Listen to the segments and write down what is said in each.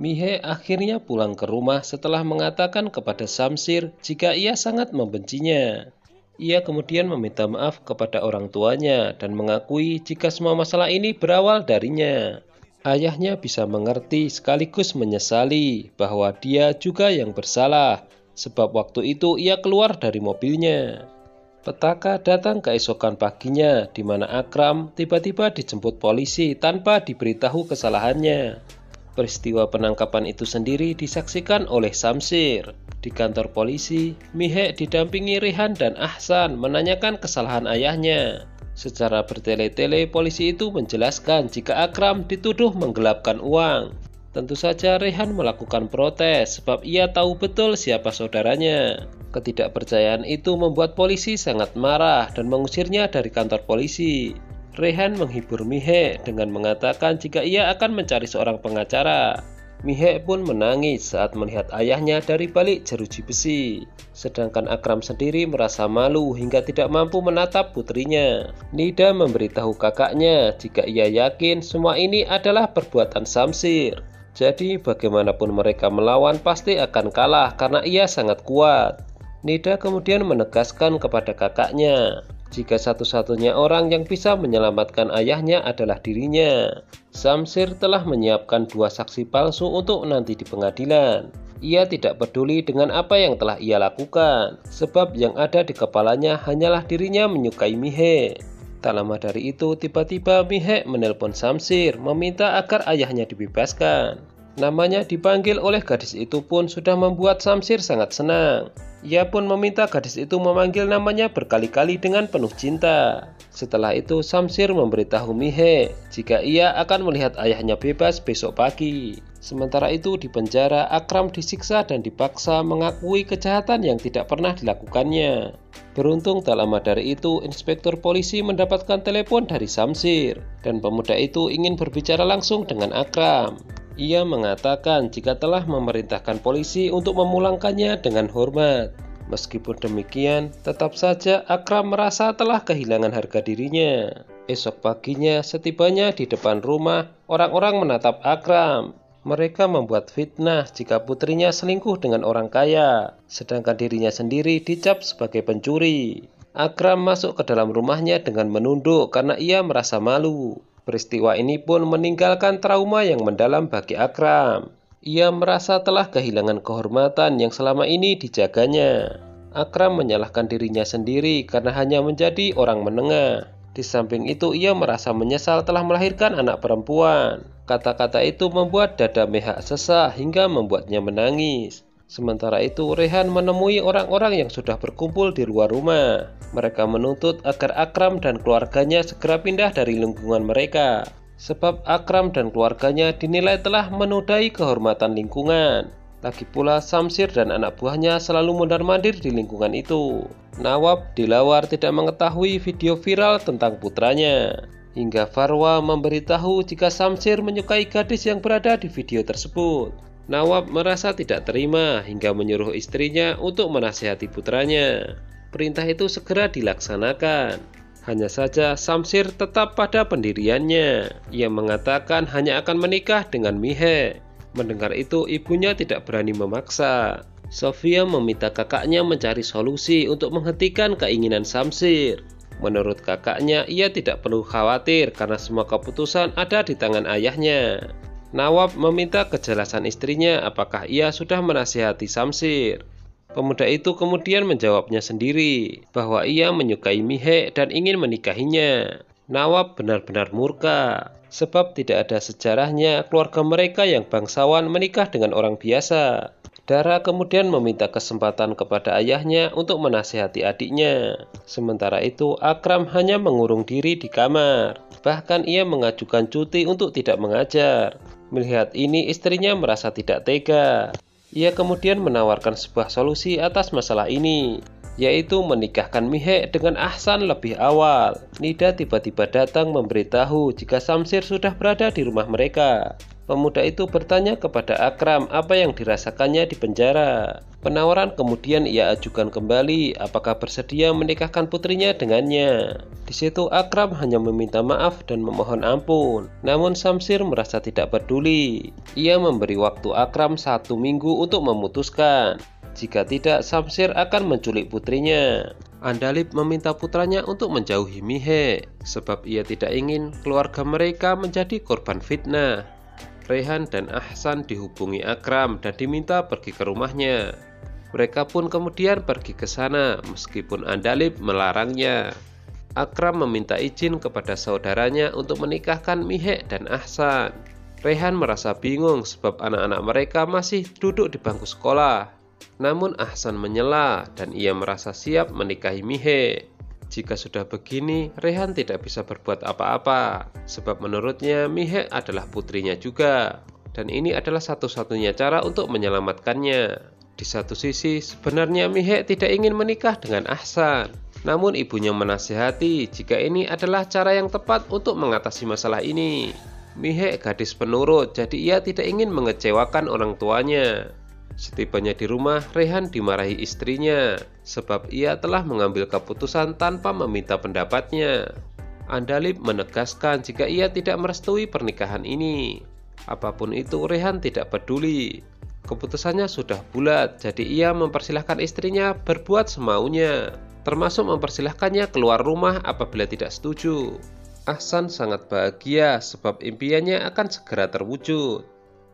Mihe akhirnya pulang ke rumah setelah mengatakan kepada Samsir jika ia sangat membencinya. Ia kemudian meminta maaf kepada orang tuanya dan mengakui jika semua masalah ini berawal darinya. Ayahnya bisa mengerti sekaligus menyesali bahwa dia juga yang bersalah, sebab waktu itu ia keluar dari mobilnya. Petaka datang keesokan paginya di mana Akram tiba-tiba dijemput polisi tanpa diberitahu kesalahannya. Peristiwa penangkapan itu sendiri disaksikan oleh Samsir. Di kantor polisi, Mihe didampingi Rehan dan Ahsan menanyakan kesalahan ayahnya. Secara bertele-tele polisi itu menjelaskan jika Akram dituduh menggelapkan uang. Tentu saja Rehan melakukan protes sebab ia tahu betul siapa saudaranya. Ketidakpercayaan itu membuat polisi sangat marah dan mengusirnya dari kantor polisi. Rehan menghibur Mihe dengan mengatakan jika ia akan mencari seorang pengacara. Mihe pun menangis saat melihat ayahnya dari balik jeruji besi. Sedangkan Akram sendiri merasa malu hingga tidak mampu menatap putrinya. Nida memberitahu kakaknya jika ia yakin semua ini adalah perbuatan Samsir. Jadi bagaimanapun mereka melawan pasti akan kalah karena ia sangat kuat. Nida kemudian menegaskan kepada kakaknya jika satu-satunya orang yang bisa menyelamatkan ayahnya adalah dirinya. Samsir telah menyiapkan 2 saksi palsu untuk nanti di pengadilan. Ia tidak peduli dengan apa yang telah ia lakukan, sebab yang ada di kepalanya hanyalah dirinya menyukai Mihe. Tak lama dari itu, tiba-tiba Mihe menelpon Samsir meminta agar ayahnya dibebaskan. Namanya dipanggil oleh gadis itu pun sudah membuat Samsir sangat senang. Ia pun meminta gadis itu memanggil namanya berkali-kali dengan penuh cinta. Setelah itu Samsir memberitahu Mihe jika ia akan melihat ayahnya bebas besok pagi. Sementara itu di penjara Akram disiksa dan dipaksa mengakui kejahatan yang tidak pernah dilakukannya. Beruntung tak lama dari itu inspektur polisi mendapatkan telepon dari Samsir dan pemuda itu ingin berbicara langsung dengan Akram. Ia mengatakan jika telah memerintahkan polisi untuk memulangkannya dengan hormat. Meskipun demikian, tetap saja Akram merasa telah kehilangan harga dirinya. Esok paginya, setibanya di depan rumah, orang-orang menatap Akram. Mereka membuat fitnah jika putrinya selingkuh dengan orang kaya, sedangkan dirinya sendiri dicap sebagai pencuri. Akram masuk ke dalam rumahnya dengan menunduk karena ia merasa malu. Peristiwa ini pun meninggalkan trauma yang mendalam bagi Akram. Ia merasa telah kehilangan kehormatan yang selama ini dijaganya. Akram menyalahkan dirinya sendiri karena hanya menjadi orang menengah. Di samping itu ia merasa menyesal telah melahirkan anak perempuan. Kata-kata itu membuat dada Mehak sesak hingga membuatnya menangis. Sementara itu Rehan menemui orang-orang yang sudah berkumpul di luar rumah. Mereka menuntut agar Akram dan keluarganya segera pindah dari lingkungan mereka. Sebab Akram dan keluarganya dinilai telah menodai kehormatan lingkungan. Lagi pula Samsir dan anak buahnya selalu mondar-mandir di lingkungan itu. Nawab Dilawar tidak mengetahui video viral tentang putranya. Hingga Farwa memberitahu jika Samsir menyukai gadis yang berada di video tersebut. Nawab merasa tidak terima hingga menyuruh istrinya untuk menasihati putranya. Perintah itu segera dilaksanakan. Hanya saja Samsir tetap pada pendiriannya. Ia mengatakan hanya akan menikah dengan Mihe. Mendengar itu ibunya tidak berani memaksa. Sofia meminta kakaknya mencari solusi untuk menghentikan keinginan Samsir. Menurut kakaknya ia tidak perlu khawatir karena semua keputusan ada di tangan ayahnya. Nawab meminta kejelasan istrinya apakah ia sudah menasihati Samsir. Pemuda itu kemudian menjawabnya sendiri bahwa ia menyukai Mihe dan ingin menikahinya. Nawab benar-benar murka sebab tidak ada sejarahnya keluarga mereka yang bangsawan menikah dengan orang biasa. Dara kemudian meminta kesempatan kepada ayahnya untuk menasihati adiknya. Sementara itu Akram hanya mengurung diri di kamar. Bahkan ia mengajukan cuti untuk tidak mengajar. Melihat ini istrinya merasa tidak tega. Ia kemudian menawarkan sebuah solusi atas masalah ini, yaitu menikahkan Mihe dengan Ahsan lebih awal. Nida tiba-tiba datang memberitahu jika Samsir sudah berada di rumah mereka. Pemuda itu bertanya kepada Akram apa yang dirasakannya di penjara. Penawaran kemudian ia ajukan kembali apakah bersedia menikahkan putrinya dengannya. Di situ Akram hanya meminta maaf dan memohon ampun. Namun Samsir merasa tidak peduli. Ia memberi waktu Akram 1 minggu untuk memutuskan. Jika tidak, Samsir akan menculik putrinya. Andalib meminta putranya untuk menjauhi Mihe, sebab ia tidak ingin keluarga mereka menjadi korban fitnah. Rehan dan Ahsan dihubungi Akram dan diminta pergi ke rumahnya. Mereka pun kemudian pergi ke sana meskipun Andalib melarangnya. Akram meminta izin kepada saudaranya untuk menikahkan Mihe dan Ahsan. Rehan merasa bingung sebab anak-anak mereka masih duduk di bangku sekolah. Namun Ahsan menyela dan ia merasa siap menikahi Mihe. Jika sudah begini, Rehan tidak bisa berbuat apa-apa, sebab menurutnya Mihe adalah putrinya juga, dan ini adalah satu-satunya cara untuk menyelamatkannya. Di satu sisi, sebenarnya Mihe tidak ingin menikah dengan Ahsan, namun ibunya menasihati jika ini adalah cara yang tepat untuk mengatasi masalah ini. Mihe gadis penurut, jadi ia tidak ingin mengecewakan orang tuanya. Setibanya di rumah, Rehan dimarahi istrinya sebab ia telah mengambil keputusan tanpa meminta pendapatnya. Andalib menegaskan jika ia tidak merestui pernikahan ini. Apapun itu, Rehan tidak peduli. Keputusannya sudah bulat, jadi ia mempersilahkan istrinya berbuat semaunya, termasuk mempersilahkannya keluar rumah apabila tidak setuju. Ahsan sangat bahagia sebab impiannya akan segera terwujud.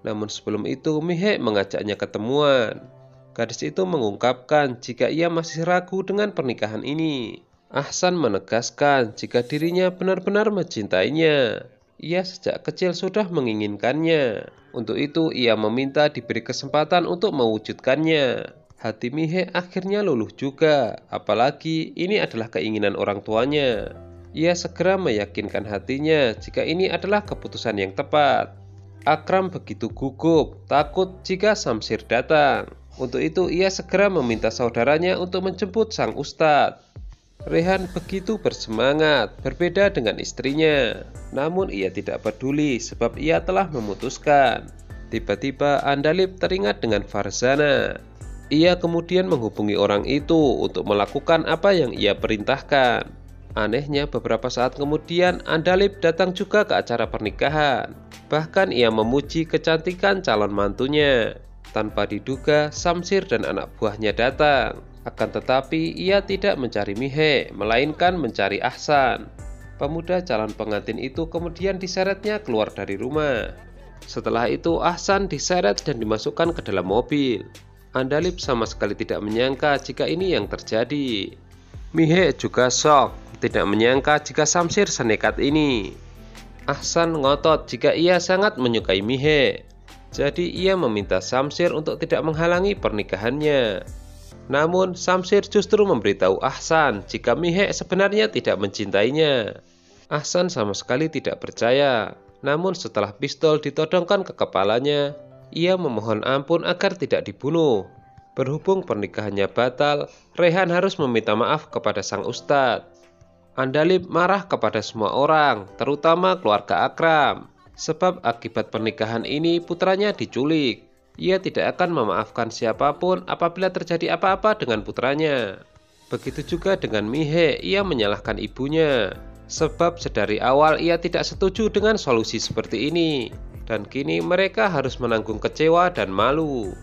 Namun sebelum itu Mihe mengajaknya ketemuan. Gadis itu mengungkapkan jika ia masih ragu dengan pernikahan ini. Ahsan menegaskan jika dirinya benar-benar mencintainya. Ia sejak kecil sudah menginginkannya. Untuk itu ia meminta diberi kesempatan untuk mewujudkannya. Hati Mihe akhirnya luluh juga, apalagi ini adalah keinginan orang tuanya. Ia segera meyakinkan hatinya jika ini adalah keputusan yang tepat. Akram begitu gugup, takut jika Samsir datang. Untuk itu ia segera meminta saudaranya untuk menjemput sang ustadz. Rehan begitu bersemangat, berbeda dengan istrinya. Namun ia tidak peduli sebab ia telah memutuskan. Tiba-tiba Andalib teringat dengan Farzana. Ia kemudian menghubungi orang itu untuk melakukan apa yang ia perintahkan. Anehnya beberapa saat kemudian Andalib datang juga ke acara pernikahan. Bahkan ia memuji kecantikan calon mantunya. Tanpa diduga, Samsir dan anak buahnya datang. Akan tetapi ia tidak mencari Mihe, melainkan mencari Ahsan. Pemuda calon pengantin itu kemudian diseretnya keluar dari rumah. Setelah itu Ahsan diseret dan dimasukkan ke dalam mobil. Andalib sama sekali tidak menyangka jika ini yang terjadi. Mihe juga shock, tidak menyangka jika Samsir senekat ini. Ahsan ngotot jika ia sangat menyukai Mihe. Jadi ia meminta Samsir untuk tidak menghalangi pernikahannya. Namun Samsir justru memberitahu Ahsan jika Mihe sebenarnya tidak mencintainya. Ahsan sama sekali tidak percaya. Namun setelah pistol ditodongkan ke kepalanya, ia memohon ampun agar tidak dibunuh. Berhubung pernikahannya batal, Rehan harus meminta maaf kepada sang ustadz. Andalib marah kepada semua orang, terutama keluarga Akram, sebab akibat pernikahan ini putranya diculik. Ia tidak akan memaafkan siapapun apabila terjadi apa-apa dengan putranya. Begitu juga dengan Mihe, ia menyalahkan ibunya, sebab sedari awal ia tidak setuju dengan solusi seperti ini, dan kini mereka harus menanggung kecewa dan malu.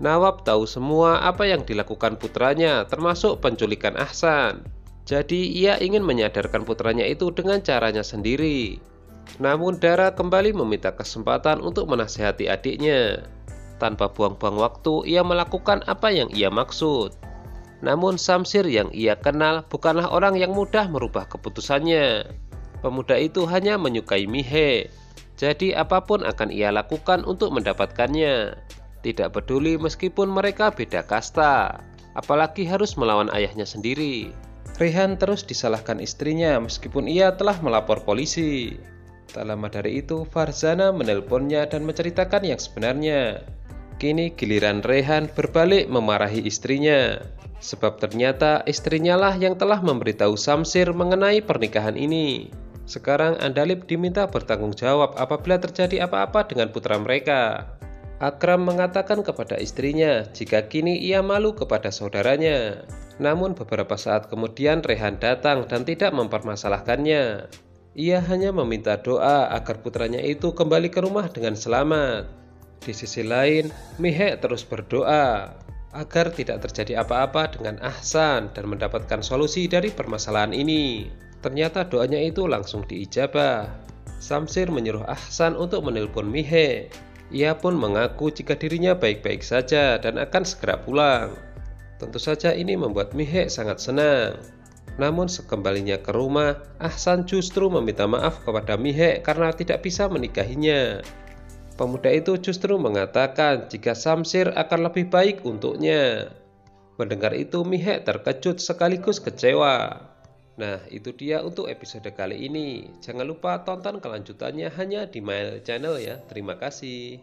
Nawab tahu semua apa yang dilakukan putranya, termasuk penculikan Ahsan. Jadi ia ingin menyadarkan putranya itu dengan caranya sendiri. Namun Dara kembali meminta kesempatan untuk menasihati adiknya. Tanpa buang-buang waktu, ia melakukan apa yang ia maksud. Namun Samsir yang ia kenal bukanlah orang yang mudah merubah keputusannya. Pemuda itu hanya menyukai Mihe. Jadi apapun akan ia lakukan untuk mendapatkannya. Tidak peduli meskipun mereka beda kasta. Apalagi harus melawan ayahnya sendiri. Rehan terus disalahkan istrinya meskipun ia telah melapor polisi. Tak lama dari itu, Farzana menelponnya dan menceritakan yang sebenarnya. Kini giliran Rehan berbalik memarahi istrinya, sebab ternyata istrinya lah yang telah memberitahu Samsir mengenai pernikahan ini. Sekarang Andalib diminta bertanggung jawab apabila terjadi apa-apa dengan putra mereka. Akram mengatakan kepada istrinya jika kini ia malu kepada saudaranya. Namun beberapa saat kemudian Rehan datang dan tidak mempermasalahkannya. Ia hanya meminta doa agar putranya itu kembali ke rumah dengan selamat. Di sisi lain, Mihek terus berdoa agar tidak terjadi apa-apa dengan Ahsan dan mendapatkan solusi dari permasalahan ini. Ternyata doanya itu langsung diijabah. Samsir menyuruh Ahsan untuk menelpon Mihek. Ia pun mengaku jika dirinya baik-baik saja dan akan segera pulang. Tentu saja ini membuat Mihek sangat senang. Namun sekembalinya ke rumah, Ahsan justru meminta maaf kepada Mihek karena tidak bisa menikahinya. Pemuda itu justru mengatakan jika Samsir akan lebih baik untuknya. Mendengar itu Mihek terkejut sekaligus kecewa. Nah, itu dia untuk episode kali ini. Jangan lupa tonton kelanjutannya hanya di Mail Channel ya. Terima kasih.